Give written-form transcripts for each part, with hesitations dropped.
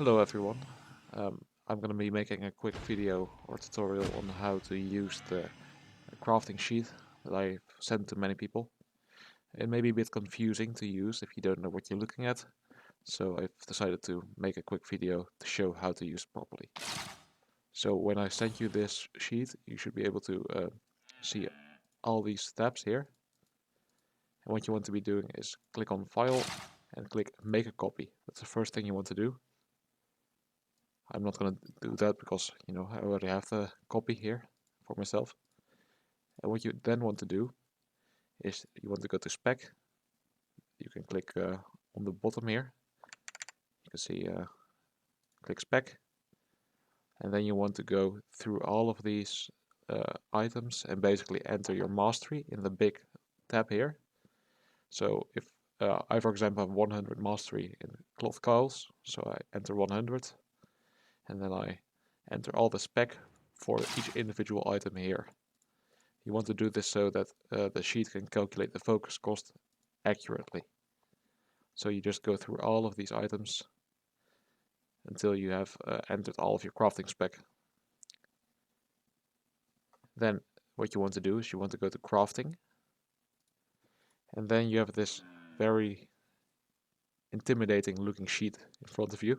Hello everyone. I'm going to be making a quick video or tutorial on how to use the crafting sheet that I've sent to many people. It may be a bit confusing to use if you don't know what you're looking at, so I've decided to make a quick video to show how to use it properly. So when I send you this sheet, you should be able to see all these tabs here. And what you want to be doing is click on File and click Make a Copy. That's the first thing you want to do. I'm not going to do that because, I already have the copy here for myself. And what you then want to do is you want to go to Spec. You can click on the bottom here. You can see click Spec. And then you want to go through all of these items and basically enter your mastery in the big tab here. So if I, for example, have 100 mastery in cloth coils, so I enter 100. And then I enter all the spec for each individual item here. You want to do this so that the sheet can calculate the focus cost accurately. So you just go through all of these items until you have entered all of your crafting spec. Then what you want to do is you want to go to crafting, and then you have this very intimidating looking sheet in front of you.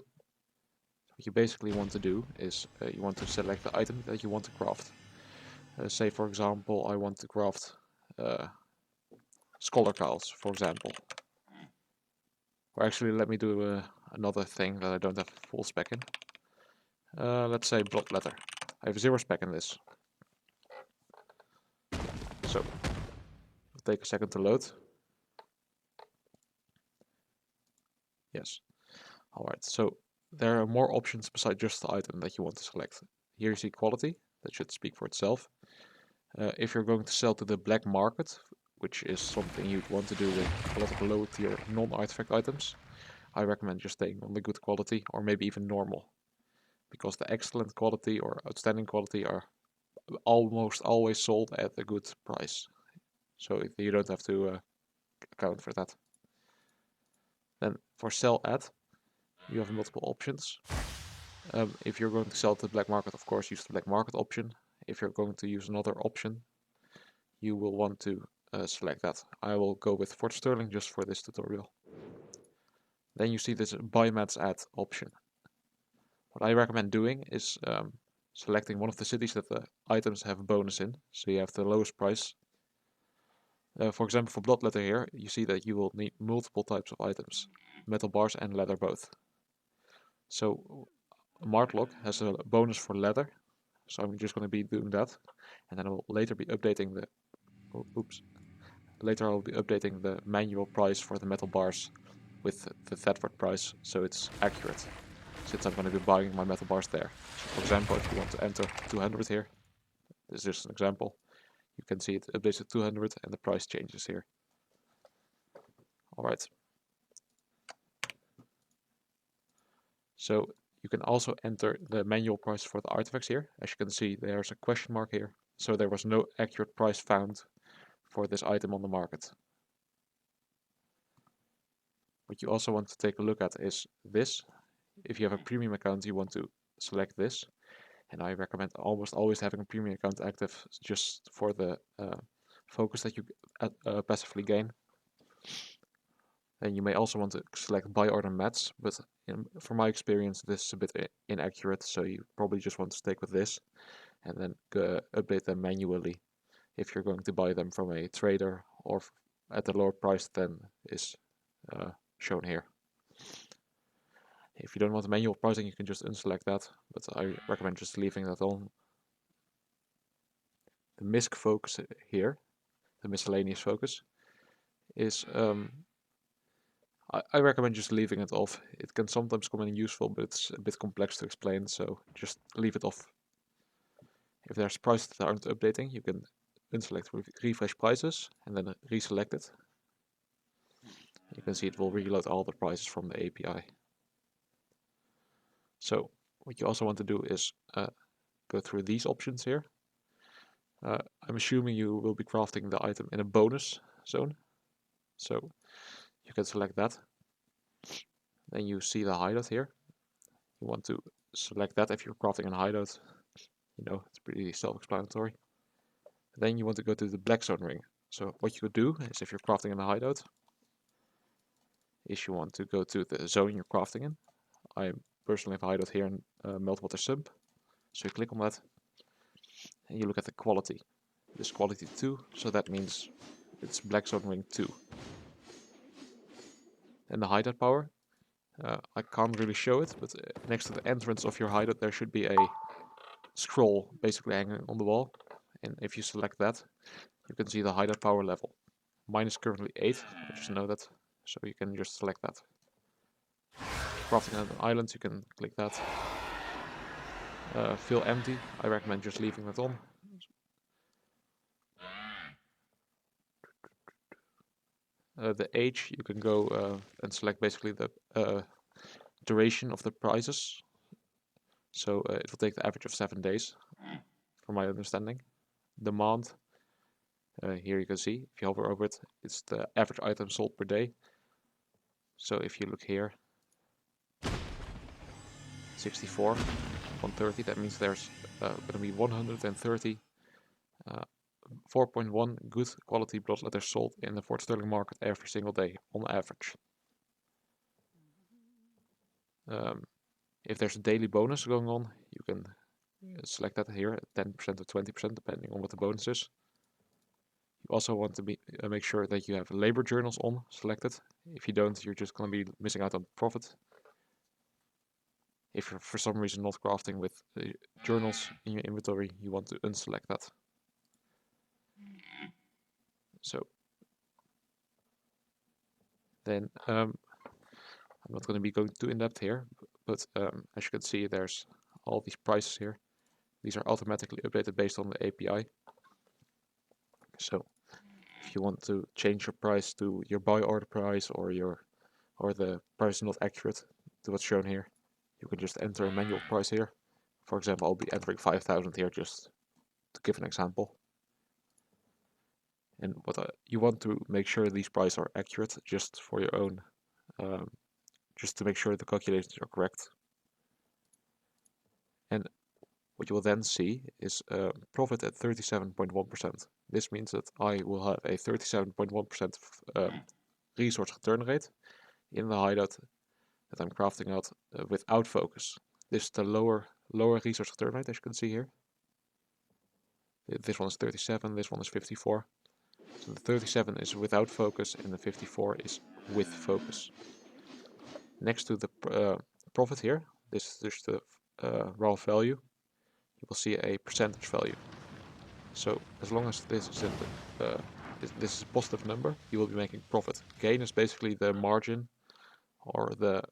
What you basically want to do is you want to select the item that you want to craft. Say for example I want to craft scholar coils, for example. Or actually let me do another thing that I don't have full spec in. Let's say blood leather. I have 0 spec in this. So, it'll take a second to load. Yes. Alright, so there are more options besides just the item that you want to select. Here you see quality, that should speak for itself. If you're going to sell to the black market, which is something you'd want to do with a lot of low tier non-artifact items, I recommend just staying on the good quality or maybe even normal. Because the excellent quality or outstanding quality are almost always sold at a good price. So you don't have to account for that. Then for sell at, you have multiple options. If you're going to sell to the black market, of course use the black market option. If you're going to use another option, you will want to select that. I will go with Fort Sterling just for this tutorial. Then you see this buy mats at option. What I recommend doing is selecting one of the cities that the items have bonus in, so you have the lowest price. For example, for blood leather here, you see that you will need multiple types of items, metal bars and leather both. So Martlock has a bonus for leather, so I'm just going to be doing that, and then I will later be updating the. Later I'll be updating the manual price for the metal bars with the Thetford price, so it's accurate, since I'm going to be buying my metal bars there. So for example, if you want to enter 200 here, this is just an example, you can see it updates at 200 and the price changes here. Alright. So you can also enter the manual price for the artifacts here. As you can see, there's a question mark here, so there was no accurate price found for this item on the market. What you also want to take a look at is this. If you have a premium account, you want to select this. And I recommend almost always having a premium account active just for the focus that you passively gain. Then you may also want to select buy order mats, but from my experience this is a bit inaccurate, so you probably just want to stick with this and then update them manually if you're going to buy them from a trader or at a lower price than is shown here. If you don't want manual pricing, you can just unselect that, but I recommend just leaving that on. The MISC focus here, the miscellaneous focus, is I recommend just leaving it off. It can sometimes come in useful, but it's a bit complex to explain, so just leave it off. If there's prices that aren't updating, you can unselect refresh prices and then reselect it. You can see it will reload all the prices from the API. So what you also want to do is go through these options here. I'm assuming you will be crafting the item in a bonus zone, so you can select that. Then you see the hideout here. You want to select that if you're crafting in a hideout. You know, it's pretty self-explanatory. Then you want to go to the black zone ring. So what you could do is, if you're crafting in a hideout, is you want to go to the zone you're crafting in. I personally have a hideout here in Meltwater Sump. So you click on that and you look at the quality. This quality 2, so that means it's black zone ring 2. And the hideout power, I can't really show it, but next to the entrance of your hideout there should be a scroll basically hanging on the wall. And if you select that, you can see the hideout power level. Mine is currently 8, I just know that, so you can just select that. Crafting on an island, you can click that. Fill empty, I recommend just leaving that on. The age, you can go and select basically the duration of the prizes. So it will take the average of 7 days, from my understanding. Demand, here you can see, if you hover over it, it's the average item sold per day. So if you look here, 64, 130, that means there's going to be 130 4.1 good quality blood letters sold in the Fort Sterling market every single day, on average. If there's a daily bonus going on, you can select that here, 10% or 20%, depending on what the bonus is. You also want to make sure that you have labor journals on selected. If you don't, you're just going to be missing out on profit. If you're for some reason not crafting with journals in your inventory, you want to unselect that. So then I'm not going to be going too in depth here, but as you can see, there's all these prices here. These are automatically updated based on the API. So if you want to change your price to your buy order price, or the price is not accurate to what's shown here, you can just enter a manual price here. For example, I'll be entering 5,000 here just to give an example. And you want to make sure these prices are accurate just for your own, just to make sure the calculations are correct. And what you will then see is profit at 37.1%. This means that I will have a 37.1% resource return rate in the hideout that I'm crafting out without focus. This is the lower resource return rate, as you can see here. This one is 37, this one is 54. So the 37 is without focus and the 54 is with focus. Next to the profit here, this is just the raw value, you will see a percentage value. So as long as this is in this is a positive number, you will be making profit. Gain is basically the margin or the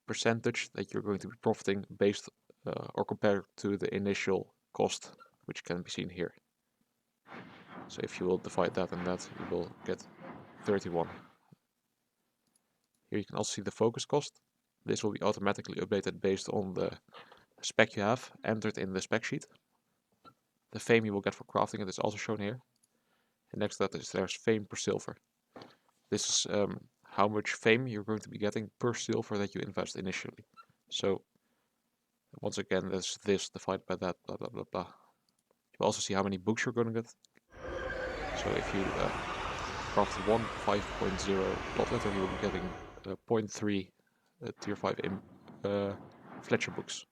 percentage that you're going to be profiting based or compared to the initial cost, which can be seen here. So if you will divide that and that, you will get 31. Here you can also see the focus cost. This will be automatically updated based on the spec you have entered in the spec sheet. The fame you will get for crafting it is also shown here. And next to that there's fame per silver. This is how much fame you're going to be getting per silver that you invest initially. So once again, there's this divided by that, blah blah blah blah. You also see how many books you're going to get. So if you craft one 5.0 blood letter, you will be getting 0.3 tier 5 Fletcher books.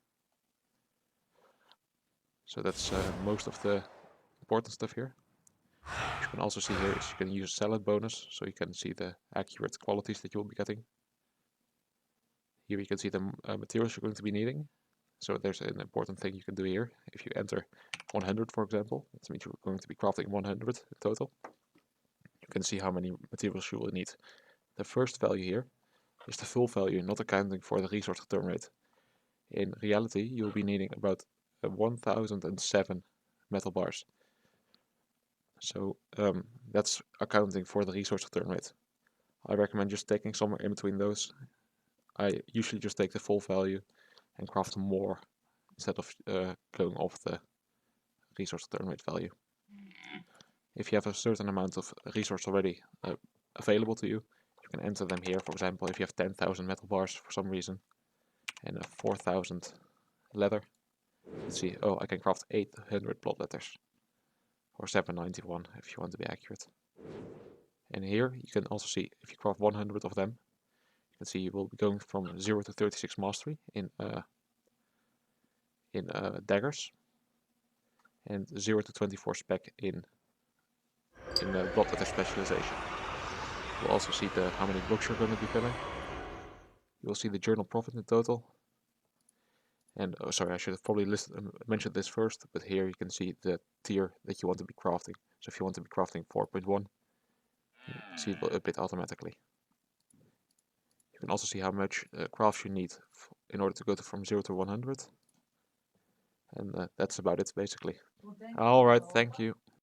So that's most of the important stuff here. What you can also see here is you can use salad bonus, so you can see the accurate qualities that you will be getting. Here you can see the materials you're going to be needing. So there's an important thing you can do here. If you enter 100, for example, that means you're going to be crafting 100 in total. You can see how many materials you will need. The first value here is the full value, not accounting for the resource return rate. In reality, you'll be needing about 1007 metal bars. So that's accounting for the resource return rate. I recommend just taking somewhere in between those. I usually just take the full value and craft more instead of going off the resource return rate value. If you have a certain amount of resource already available to you, you can enter them here. For example, if you have 10,000 metal bars for some reason, and a 4000 leather. Let's see, oh, I can craft 800 blood letters, or 791 if you want to be accurate. And here you can also see, if you craft 100 of them, you can see you will be going from 0 to 36 mastery in daggers, and 0 to 24 spec in blood letter specialization. You'll also see how many books you're going to be filling. You will see the journal profit in total. And oh, sorry, I should have probably mentioned this first, but here you can see the tier that you want to be crafting. So if you want to be crafting 4.1, you see it will up it automatically. You can also see how much crafts you need in order to go from 0 to 100. And that's about it, basically. Alright, thank you.